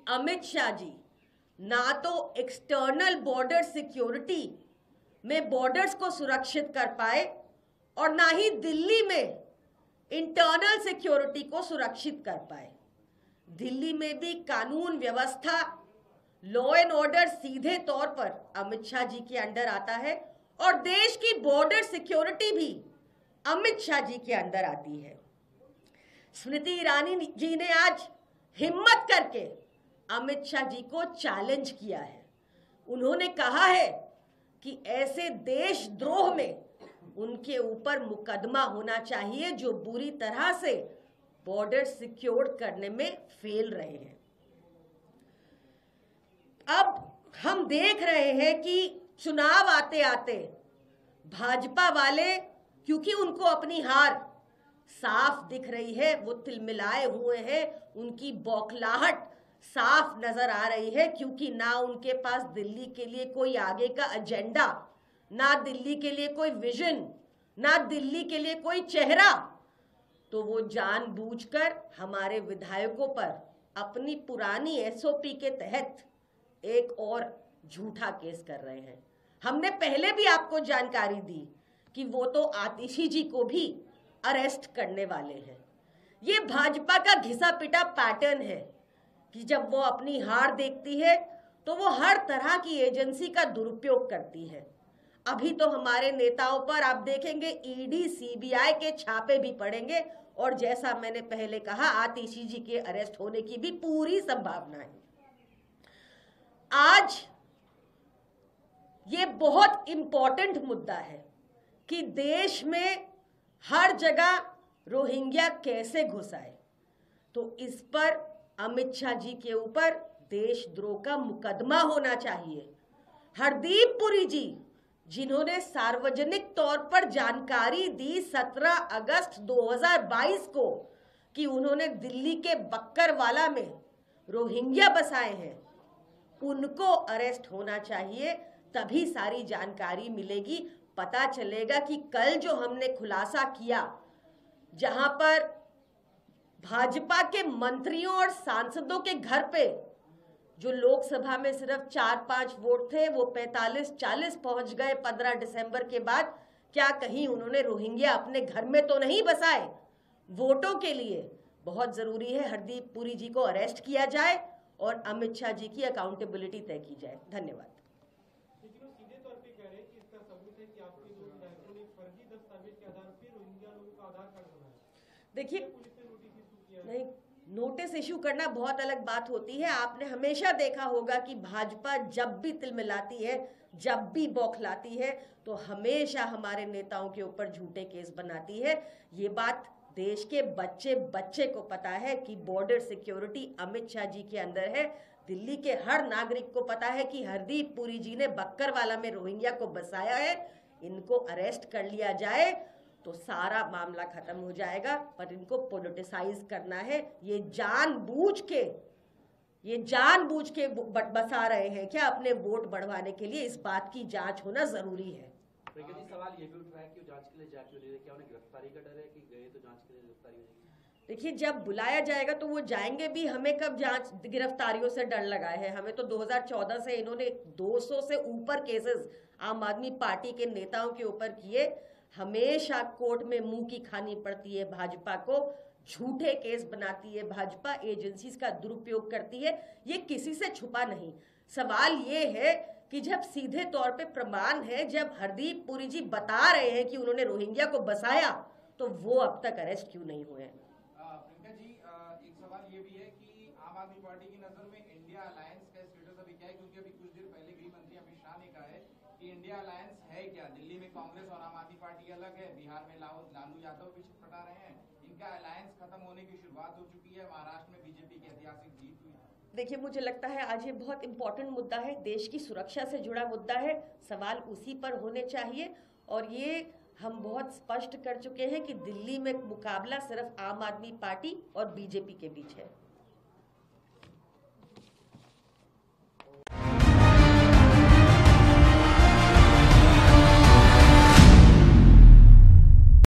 अमित शाह जी ना तो external border security में बॉर्डर्स को सुरक्षित कर पाए और ना ही दिल्ली में इंटरनल सिक्योरिटी को सुरक्षित कर पाए। दिल्ली में भी कानून व्यवस्था, लॉ एंड ऑर्डर सीधे तौर पर अमित शाह जी के अंडर आता है और देश की बॉर्डर सिक्योरिटी भी अमित शाह जी के अंदर आती है। स्मृति ईरानी जी ने आज हिम्मत करके अमित शाह जी को चैलेंज किया है। उन्होंने कहा है कि ऐसे देशद्रोह में उनके ऊपर मुकदमा होना चाहिए जो बुरी तरह से बॉर्डर सिक्योर करने में फेल रहे हैं। अब हम देख रहे हैं कि चुनाव आते आते भाजपा वाले, क्योंकि उनको अपनी हार साफ दिख रही है, वो तिलमिलाए हुए हैं, उनकी बौखलाहट साफ नजर आ रही है, क्योंकि ना उनके पास दिल्ली के लिए कोई आगे का एजेंडा, ना दिल्ली के लिए कोई विजन, ना दिल्ली के लिए कोई चेहरा। तो वो जानबूझकर हमारे विधायकों पर अपनी पुरानी एसओपी के तहत एक और झूठा केस कर रहे हैं। हमने पहले भी आपको जानकारी दी कि वो तो आतिशी जी को भी अरेस्ट करने वाले हैं। ये भाजपा का घिसा पिटा पैटर्न है कि जब वो अपनी हार देखती है तो वो हर तरह की एजेंसी का दुरुपयोग करती है। अभी तो हमारे नेताओं पर आप देखेंगे ईडी सीबीआई के छापे भी पड़ेंगे और जैसा मैंने पहले कहा आतिशी जी के अरेस्ट होने की भी पूरी संभावना है। आज ये बहुत इंपॉर्टेंट मुद्दा है कि देश में हर जगह रोहिंग्या कैसे घुस आए, तो इस पर अमित शाह जी के ऊपर देशद्रोह का मुकदमा होना चाहिए। हरदीप पुरी जी जिन्होंने सार्वजनिक तौर पर जानकारी दी 17 अगस्त 2022 को कि उन्होंने दिल्ली के बक्करवाला में रोहिंग्या बसाए हैं, उनको अरेस्ट होना चाहिए। तभी सारी जानकारी मिलेगी, पता चलेगा कि कल जो हमने खुलासा किया, जहां पर भाजपा के मंत्रियों और सांसदों के घर पे जो लोकसभा में सिर्फ 4-5 वोट थे वो 45-40 पहुंच गए 15 दिसंबर के बाद। क्या कहीं उन्होंने रोहिंग्या अपने घर में तो नहीं बसाए? वोटों के लिए बहुत जरूरी है हरदीप पुरी जी को अरेस्ट किया जाए और अमित शाह जी की अकाउंटेबिलिटी तय की जाए। धन्यवाद। लेकिन वो सीधे तौर पे कह रहे हैं कि इसका सबूत है कि आपके जो विधायकों ने फर्जी दस्तावेज के आधार पर रोहिंग्या लोगों का आधार कार्ड बनाया। देखिए, पुलिस ने नोटिस इशू किया है। नहीं, नोटिस इशू करना बहुत अलग बात होती है। आपने हमेशा देखा होगा कि भाजपा जब भी तिलमिलाती है, जब भी बौखलाती है, तो हमेशा हमारे नेताओं के ऊपर झूठे केस बनाती है। ये बात देश के बच्चे बच्चे को पता है कि बॉर्डर सिक्योरिटी अमित शाह जी के अंदर है। दिल्ली के हर नागरिक को पता है कि हरदीप पुरी जी ने बक्करवाला में रोहिंग्या को बसाया है। इनको अरेस्ट कर लिया जाए तो सारा मामला खत्म हो जाएगा, पर इनको पॉलिटिसाइज करना है। ये जानबूझ के बसा रहे हैं क्या अपने वोट बढ़वाने के लिए? इस बात की जांच होना जरूरी है। सवाल ये भी उठ रहा है कि जांच के लिए जा क्यों नहीं रहे? क्या उन्हें गिरफ्तारी का डर है कि गए तो जांच के लिए गिरफ्तारी हो जाएगी? देखिए, जब बुलाया जाएगा तो वो जाएंगे भी। हमें कब जांच गिरफ्तारियों से डर लगा है? हमें तो 2014 से इन्होंने 200 से ऊपर केसेस आम आदमी पार्टी के नेताओं के ऊपर किए। हमेशा कोर्ट में मुंह की खानी पड़ती है भाजपा को, झूठे केस बनाती है भाजपा, एजेंसीज का दुरुपयोग करती है। ये किसी से छुपा नहीं। सवाल ये है कि जब सीधे तौर पे प्रमाण है, जब हरदीप पुरी जी बता रहे हैं कि उन्होंने रोहिंग्या को बसाया, तो वो अब तक अरेस्ट क्यों नहीं हुए हैं? प्रियंका जी, एक सवाल ये भी है कि आम आदमी पार्टी की नजर में इंडिया अलायंस का स्टेटस अभी क्या है? क्योंकि अभी कुछ देर पहले गृह मंत्री अमित शाह ने कहा है कि इंडिया अलायंस है क्या? दिल्ली में कांग्रेस और आम आदमी पार्टी अलग है, बिहार में लालू यादव भी छटपटा रहे हैं, इनका अलायंस खत्म होने की शुरुआत हो चुकी है, महाराष्ट्र में बीजेपी की ऐतिहासिक जीत हुई। देखिए, मुझे लगता है आज ये बहुत इंपॉर्टेंट मुद्दा है, देश की सुरक्षा से जुड़ा मुद्दा है। सवाल उसी पर होने चाहिए और ये हम बहुत स्पष्ट कर चुके हैं कि दिल्ली में मुकाबला सिर्फ आम आदमी पार्टी और बीजेपी के बीच है।